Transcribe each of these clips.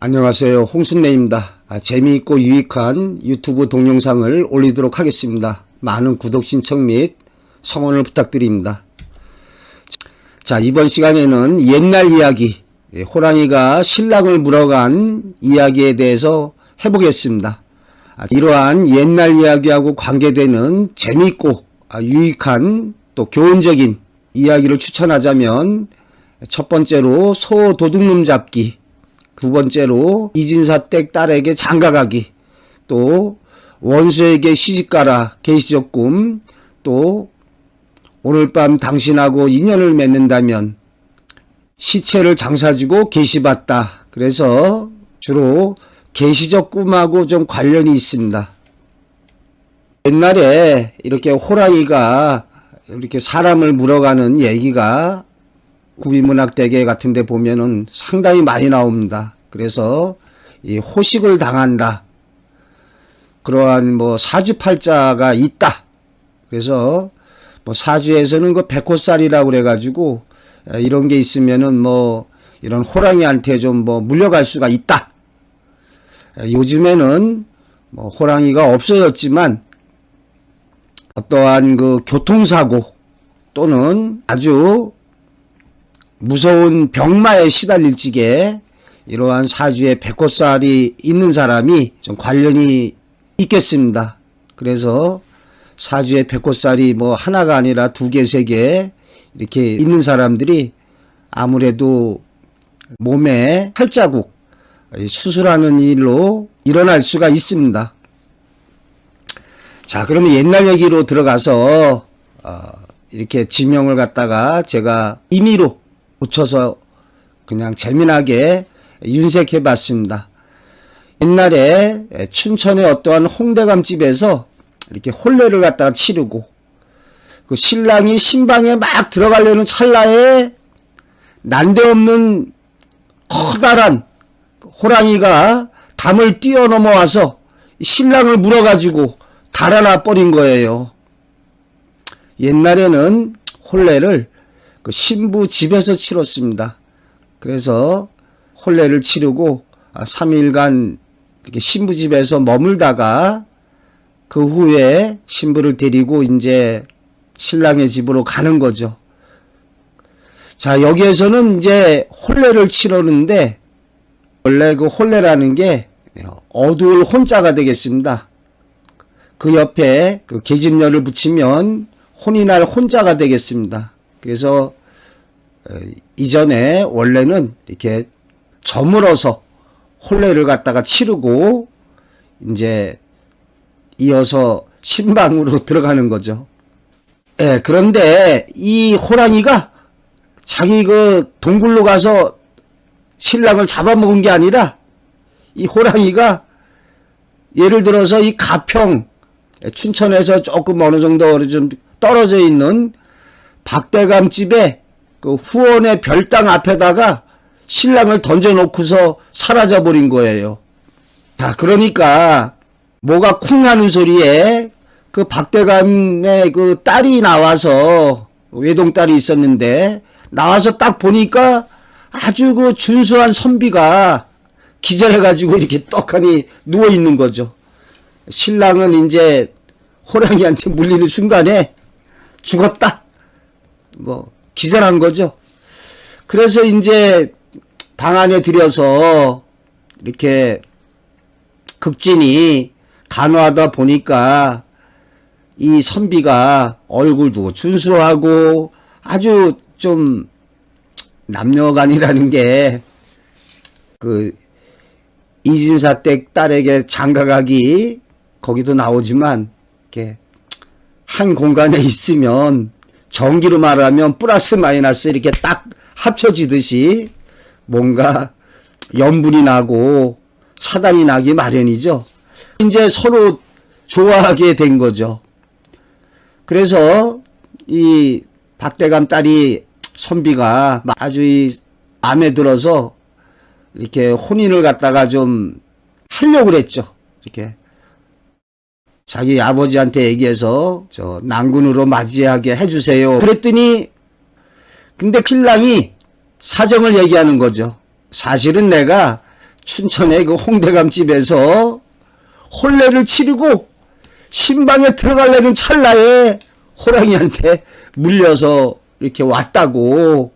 안녕하세요. 홍순례입니다. 재미있고 유익한 유튜브 동영상을 올리도록 하겠습니다. 많은 구독 신청 및 성원을 부탁드립니다. 자, 이번 시간에는 옛날 이야기, 호랑이가 신랑을 물어간 이야기에 대해서 해보겠습니다. 이러한 옛날 이야기하고 관계되는 재미있고 유익한 또 교훈적인 이야기를 추천하자면 첫 번째로 소 도둑놈 잡기, 두 번째로 이진사댁 딸에게 장가가기, 또 원수에게 시집가라 계시적금, 또 오늘 밤 당신하고 인연을 맺는다면 시체를 장사주고 계시받다. 그래서 주로 계시적 꿈하고 좀 관련이 있습니다. 옛날에 이렇게 호랑이가 이렇게 사람을 물어가는 얘기가 구비문학대계 같은 데 보면은 상당히 많이 나옵니다. 그래서 이 호식을 당한다, 그러한 사주팔자가 있다. 그래서 사주에서는 그 백호살이라고 그래가지고 이런 게 있으면은 이런 호랑이한테 좀 물려갈 수가 있다. 요즘에는 호랑이가 없어졌지만 어떠한 그 교통사고 또는 아주 무서운 병마에 시달릴 적에 이러한 사주에 백호살이 있는 사람이 좀 관련이 있겠습니다. 그래서 사주에 백호살이 하나가 아니라 두 개, 세 개 이렇게 있는 사람들이 아무래도 몸에 살자국, 수술하는 일로 일어날 수가 있습니다. 자, 그러면 옛날 얘기로 들어가서 이렇게 지명을 갖다가 제가 임의로 고쳐서 그냥 재미나게 윤색해 봤습니다. 옛날에 춘천의 어떠한 홍대감 집에서 이렇게 혼례를 갖다가 치르고 그 신랑이 신방에 막 들어가려는 찰나에 난데없는 커다란 호랑이가 담을 뛰어넘어와서 신랑을 물어가지고 달아나 버린 거예요. 옛날에는 혼례를 그 신부 집에서 치렀습니다. 그래서 혼례를 치르고 3일간 이렇게 신부 집에서 머물다가 그 후에 신부를 데리고 이제 신랑의 집으로 가는 거죠. 자, 여기에서는 이제 혼례를 치르는데 원래 그 혼례라는 게 어두울 혼자가 되겠습니다. 그 옆에 그 계집녀를 붙이면 혼이 날 혼자가 되겠습니다. 그래서 이전에 원래는 이렇게 저물어서 혼례를 갖다가 치르고 이제 이어서 신방으로 들어가는 거죠. 그런데 이 호랑이가 자기 그 동굴로 가서 신랑을 잡아먹은 게 아니라 이 호랑이가 예를 들어서 이 가평, 춘천에서 조금 어느 정도 좀 떨어져 있는 박대감 집에 그 후원의 별당 앞에다가 신랑을 던져놓고서 사라져버린 거예요. 자, 그러니까 뭐가 쿵 하는 소리에 그 박대감의 그 딸이 나와서, 외동딸이 있었는데 나와서 딱 보니까 아주 그 준수한 선비가 기절해가지고 이렇게 떡하니 누워있는 거죠. 신랑은 이제 호랑이한테 물리는 순간에 죽었다, 기절한 거죠. 그래서 이제 방 안에 들여서 이렇게 극진히 간호하다 보니까 이 선비가 얼굴도 준수하고 아주 좀 남녀간이라는 게 그 이진사댁 딸에게 장가가기 거기도 나오지만 이렇게 한 공간에 있으면 전기로 말하면 플러스 마이너스 이렇게 딱 합쳐지듯이 뭔가 염분이 나고 사단이 나기 마련이죠. 이제 서로 좋아하게 된 거죠. 그래서 이 박대감 딸이 선비가 아주 마음에 들어서 이렇게 혼인을 갖다가 좀 하려고 그랬죠. 이렇게 자기 아버지한테 얘기해서 저 난군으로 맞이하게 해주세요. 그랬더니 근데 신랑이 사정을 얘기하는 거죠. 사실은 내가 춘천의 그 홍대감집에서 혼례를 치르고 신방에 들어가려는 찰나에 호랑이한테 물려서 이렇게 왔다고.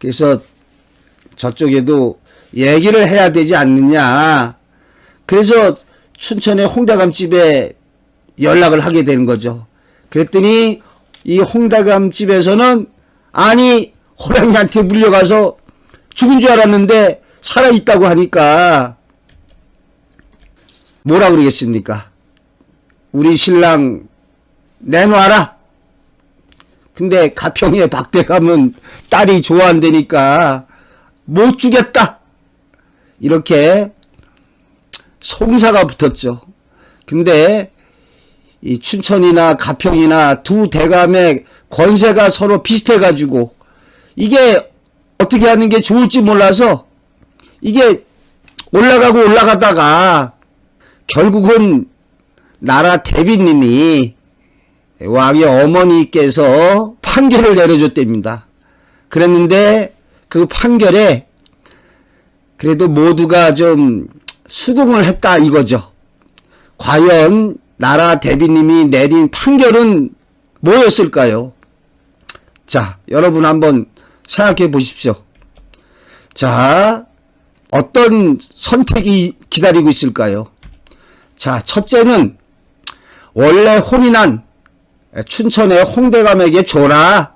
그래서 저쪽에도 얘기를 해야 되지 않느냐. 그래서 춘천의 홍대감집에 연락을 하게 되는 거죠. 그랬더니 이 홍대감집에서는 아니 호랑이한테 물려가서 죽은 줄 알았는데 살아있다고 하니까 뭐라 그러겠습니까? 우리 신랑 내놔라. 근데 가평의 박대감은 딸이 좋아한다니까 못 주겠다. 이렇게 송사가 붙었죠. 근데 이 춘천이나 가평이나 두 대감의 권세가 서로 비슷해가지고 이게 어떻게 하는 게 좋을지 몰라서 이게 올라가고 올라가다가 결국은 나라 대비님이 왕의 어머니께서 판결을 내려줬답니다. 그랬는데 그 판결에 그래도 모두가 좀 수긍을 했다 이거죠. 과연 나라 대비님이 내린 판결은 뭐였을까요? 자, 여러분 한번 생각해 보십시오. 자, 어떤 선택이 기다리고 있을까요? 자, 첫째는 원래 혼인한 춘천의 홍대감에게 줘라.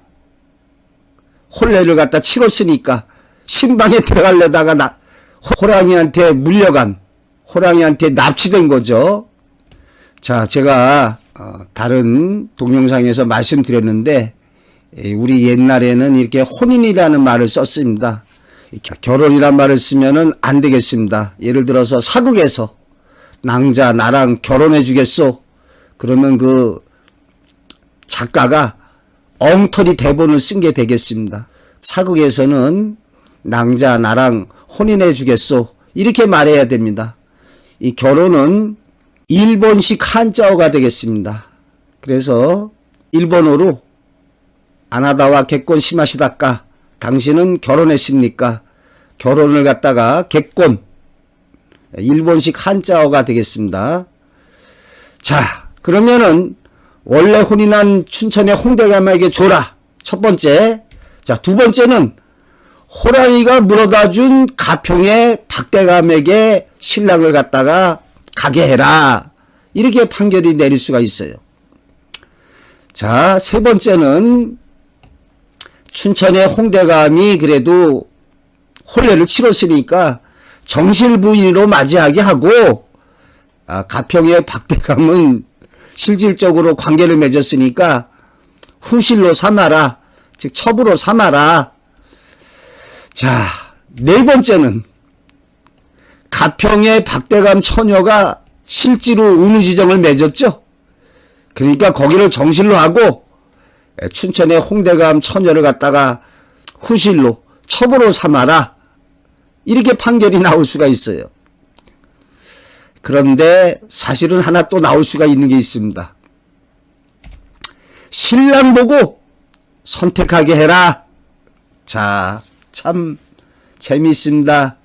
혼례를 갖다 치렀으니까 신방에 들어가려다가 호랑이한테 물려간, 호랑이한테 납치된 거죠. 자, 제가 다른 동영상에서 말씀드렸는데 우리 옛날에는 이렇게 혼인이라는 말을 썼습니다. 결혼이란 말을 쓰면은 안 되겠습니다. 예를 들어서 사극에서 낭자 나랑 결혼해 주겠소. 그러면 그 작가가 엉터리 대본을 쓴 게 되겠습니다. 사극에서는 낭자 나랑 혼인해 주겠소. 이렇게 말해야 됩니다. 이 결혼은 일본식 한자어가 되겠습니다. 그래서 일본어로 아나다와結婚 시마시다까 당신은 결혼했습니까? 결혼을 갖다가結婚 일본식 한자어가 되겠습니다. 자, 그러면은 원래 혼인한 춘천의 홍대감에게 줘라. 첫 번째. 자, 두 번째는 호랑이가 물어다 준 가평의 박대감에게 신랑을 갖다가 가게 해라. 이렇게 판결이 내릴 수가 있어요. 자, 세 번째는 춘천의 홍대감이 그래도 혼례를 치렀으니까 정실부인으로 맞이하게 하고 가평의 박대감은 실질적으로 관계를 맺었으니까 후실로 삼아라. 즉 첩으로 삼아라. 자, 네 번째는 가평의 박대감 처녀가 실제로 은우지정을 맺었죠. 그러니까 거기를 정실로 하고 춘천의 홍대감 처녀를 갖다가 후실로 첩으로 삼아라. 이렇게 판결이 나올 수가 있어요. 그런데 사실은 하나 또 나올 수가 있는 게 있습니다. 신랑 보고 선택하게 해라. 자, 참 재미있습니다.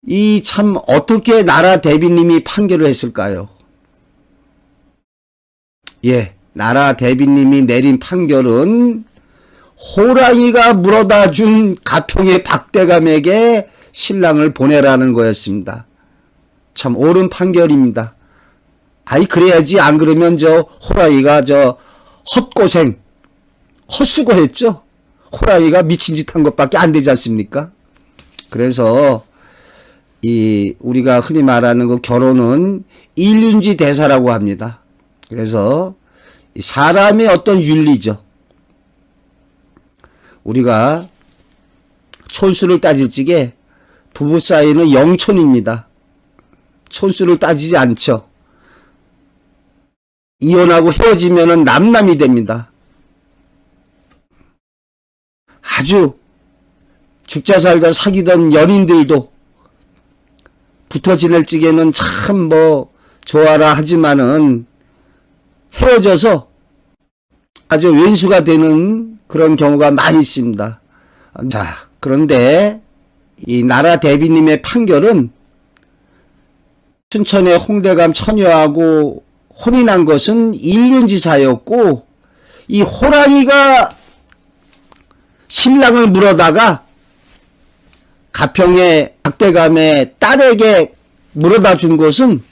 이 참 어떻게 나라 대비님이 판결을 했을까요? 예, 나라 대비님이 내린 판결은 호랑이가 물어다 준 가평의 박대감에게 신랑을 보내라는 거였습니다. 참 옳은 판결입니다. 아이 그래야지 안 그러면 저 호랑이가 저 헛고생 헛수고했죠. 호랑이가 미친 짓 한 것밖에 안 되지 않습니까? 그래서 이 우리가 흔히 말하는 그 결혼은 일륜지 대사라고 합니다. 그래서 사람의 어떤 윤리죠. 우리가 촌수를 따질 적에 부부 사이는 영촌입니다. 촌수를 따지지 않죠. 이혼하고 헤어지면은 남남이 됩니다. 아주 죽자 살자 사귀던 연인들도 붙어 지낼 적에는 참 뭐 좋아라 하지만은 헤어져서 아주 왼수가 되는 그런 경우가 많이 있습니다. 자, 그런데 이 나라 대비님의 판결은 춘천의 홍대감 처녀하고 혼이 난 것은 일륜지사였고, 이 호랑이가 신랑을 물어다가 가평의 박대감의 딸에게 물어다 준 것은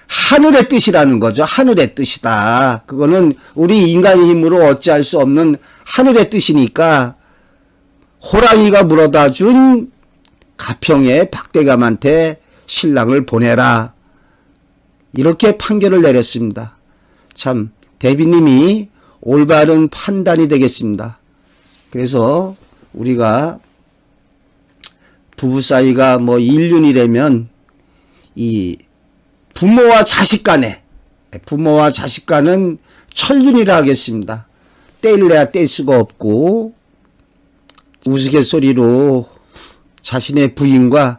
하늘의 뜻이라는 거죠. 하늘의 뜻이다. 그거는 우리 인간의 힘으로 어찌할 수 없는 하늘의 뜻이니까 호랑이가 물어다 준 가평의 박대감한테 신랑을 보내라. 이렇게 판결을 내렸습니다. 참 대비님이 올바른 판단이 되겠습니다. 그래서 우리가 부부 사이가 뭐 일륜이라면 이 부모와 자식 간은 천륜이라 하겠습니다. 떼일래야 뗄 수가 없고, 우스갯소리로 자신의 부인과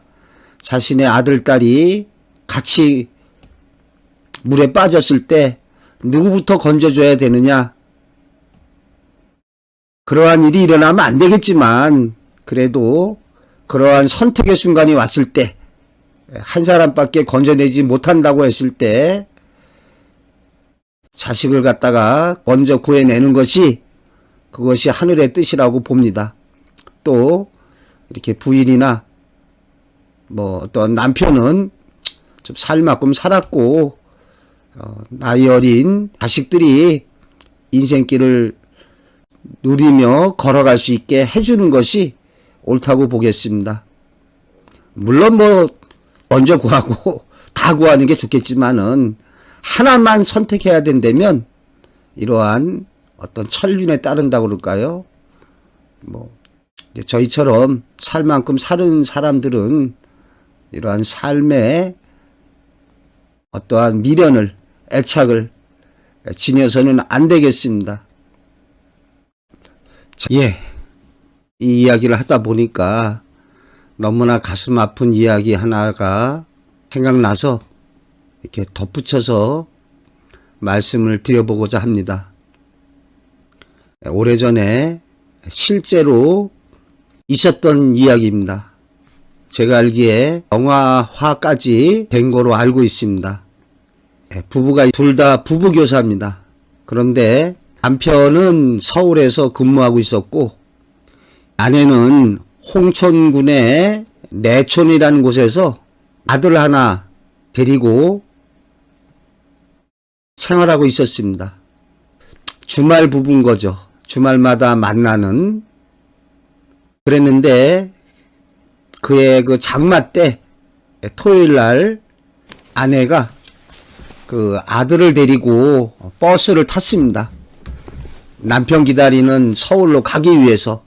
자신의 아들, 딸이 같이 물에 빠졌을 때 누구부터 건져줘야 되느냐. 그러한 일이 일어나면 안 되겠지만 그래도 그러한 선택의 순간이 왔을 때, 한 사람밖에 건져내지 못한다고 했을 때 자식을 갖다가 먼저 구해내는 것이, 그것이 하늘의 뜻이라고 봅니다. 또 이렇게 부인이나 뭐 어떤 남편은 좀 살만큼 살았고 나이 어린 자식들이 인생길을 누리며 걸어갈 수 있게 해주는 것이 옳다고 보겠습니다. 물론 뭐 먼저 구하고 다 구하는 게 좋겠지만은 하나만 선택해야 된다면 이러한 어떤 천륜에 따른다고 그럴까요? 뭐 저희처럼 살 만큼 사는 사람들은 이러한 삶의 어떠한 미련을, 애착을 지녀서는 안 되겠습니다. 예, 이 이야기를 하다 보니까 너무나 가슴 아픈 이야기 하나가 생각나서 이렇게 덧붙여서 말씀을 드려보고자 합니다. 오래전에 실제로 있었던 이야기입니다. 제가 알기에 영화화까지 된 거로 알고 있습니다. 부부가 둘 다 부부교사입니다. 그런데 남편은 서울에서 근무하고 있었고 아내는 홍천군의 내촌이라는 곳에서 아들 하나 데리고 생활하고 있었습니다. 주말 부부인 거죠. 주말마다 만나는. 그랬는데 그의 그 장마 때 토요일 날 아내가 그 아들을 데리고 버스를 탔습니다. 남편 기다리는 서울로 가기 위해서.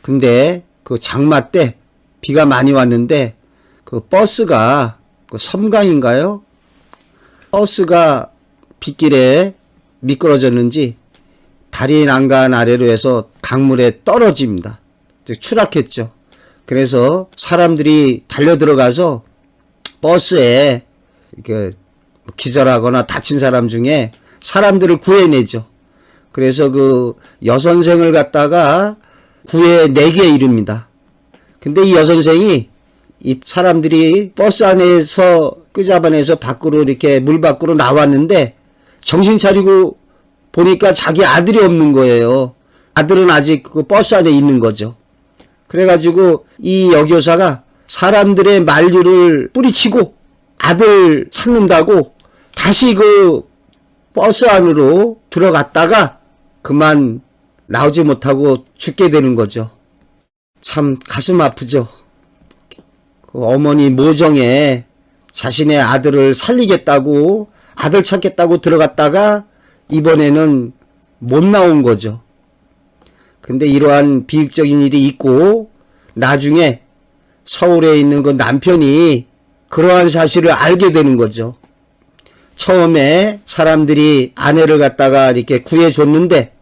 근데 그 장마 때 비가 많이 왔는데 그 버스가 그 섬강인가요? 버스가 빗길에 미끄러졌는지 다리 난간 아래로 해서 강물에 떨어집니다. 즉 추락했죠. 그래서 사람들이 달려 들어가서 버스에 이렇게 기절하거나 다친 사람 중에 사람들을 구해내죠. 그래서 그 여선생을 갖다가 구해내기에 이릅니다. 근데 이 여선생이 이 사람들이 버스 안에서 끄잡아내서 밖으로 이렇게 물 밖으로 나왔는데 정신 차리고 보니까 자기 아들이 없는 거예요. 아들은 아직 그 버스 안에 있는 거죠. 그래가지고 이 여교사가 사람들의 만류를 뿌리치고 아들 찾는다고 다시 그 버스 안으로 들어갔다가 그만 나오지 못하고 죽게 되는 거죠. 참 가슴 아프죠. 그 어머니 모정에 자신의 아들을 살리겠다고 아들 찾겠다고 들어갔다가 이번에는 못 나온 거죠. 근데 이러한 비극적인 일이 있고 나중에 서울에 있는 그 남편이 그러한 사실을 알게 되는 거죠. 처음에 사람들이 아내를 갖다가 이렇게 구해줬는데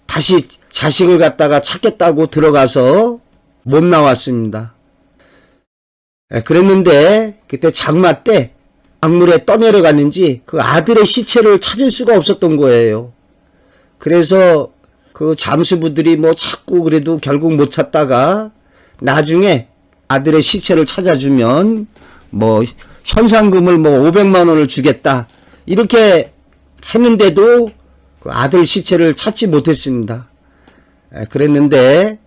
다시 자식을 갖다가 찾겠다고 들어가서 못 나왔습니다. 그랬는데 그때 장마 때 강물에 떠내려갔는지 그 아들의 시체를 찾을 수가 없었던 거예요. 그래서 그 잠수부들이 뭐 찾고 그래도 결국 못 찾다가 나중에 아들의 시체를 찾아주면 뭐 현상금을 뭐 500만 원을 주겠다 이렇게 했는데도 그 아들 시체를 찾지 못했습니다. 그랬는데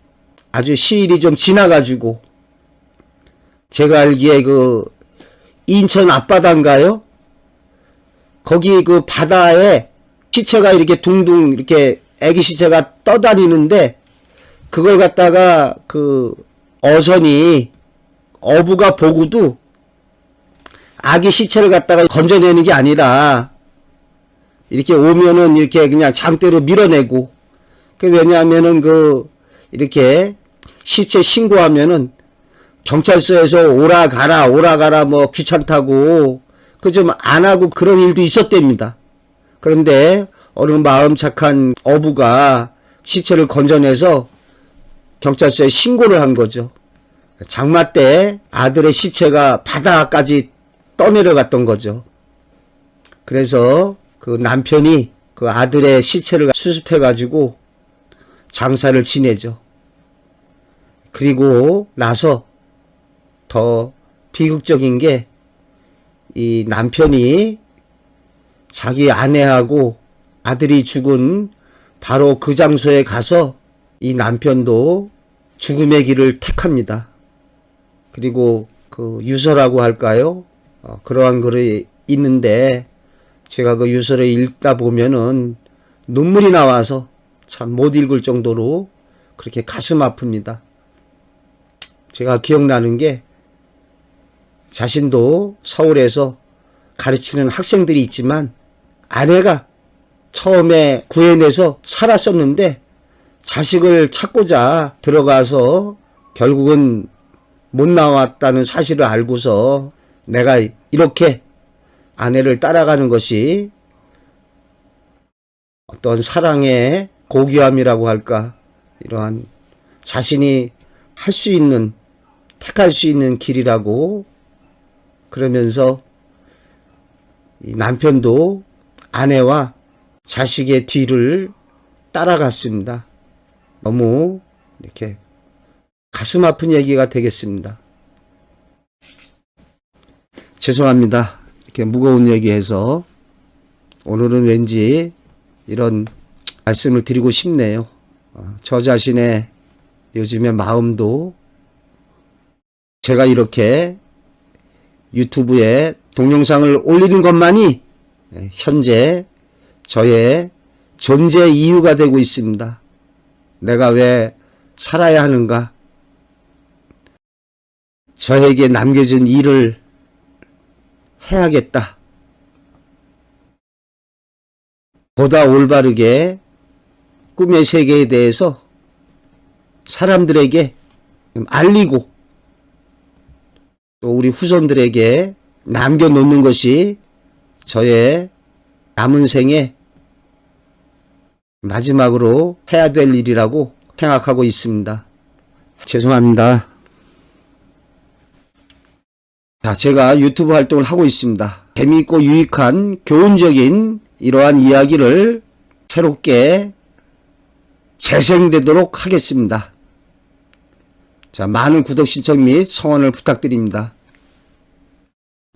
아주 시일이 좀 지나가지고 제가 알기에 그 인천 앞바다인가요? 거기 그 바다에 시체가 이렇게 둥둥 이렇게 애기 시체가 떠다니는데 그걸 갖다가 그 어선이 어부가 보고도 아기 시체를 갖다가 건져내는 게 아니라 이렇게 오면은 이렇게 그냥 장대로 밀어내고 그 왜냐하면은 그 이렇게 시체 신고하면은 경찰서에서 오라 가라 뭐 귀찮다고 그 좀 안 하고 그런 일도 있었답니다. 그런데 어느 마음 착한 어부가 시체를 건져내서 경찰서에 신고를 한 거죠. 장마 때 아들의 시체가 바다까지 떠내려갔던 거죠. 그래서 그 남편이 그 아들의 시체를 수습해 가지고 장사를 지내죠. 그리고 나서 더 비극적인 게 이 남편이 자기 아내하고 아들이 죽은 바로 그 장소에 가서 이 남편도 죽음의 길을 택합니다. 그리고 그 유서라고 할까요? 그러한 글이 있는데 제가 그 유서를 읽다 보면은 눈물이 나와서 참 못 읽을 정도로 그렇게 가슴 아픕니다. 제가 기억나는 게 자신도 서울에서 가르치는 학생들이 있지만 아내가 처음에 구해내서 살았었는데 자식을 찾고자 들어가서 결국은 못 나왔다는 사실을 알고서 내가 이렇게 아내를 따라가는 것이 어떤 사랑의 고귀함이라고 할까 이러한 자신이 할 수 있는 택할 수 있는 길이라고 그러면서 이 남편도 아내와 자식의 뒤를 따라갔습니다. 너무 이렇게 가슴 아픈 얘기가 되겠습니다. 죄송합니다. 이렇게 무거운 얘기해서 오늘은 왠지 이런 말씀을 드리고 싶네요. 저 자신의 요즘의 마음도 제가 이렇게 유튜브에 동영상을 올리는 것만이 현재 저의 존재 이유가 되고 있습니다. 내가 왜 살아야 하는가? 저에게 남겨진 일을 해야겠다. 보다 올바르게 꿈의 세계에 대해서 사람들에게 알리고 또 우리 후손들에게 남겨놓는 것이 저의 남은 생에 마지막으로 해야 될 일이라고 생각하고 있습니다. 죄송합니다. 자, 제가 유튜브 활동을 하고 있습니다. 재미있고 유익한 교훈적인 이러한 이야기를 새롭게 재생되도록 하겠습니다. 자, 많은 구독 신청 및 성원을 부탁드립니다.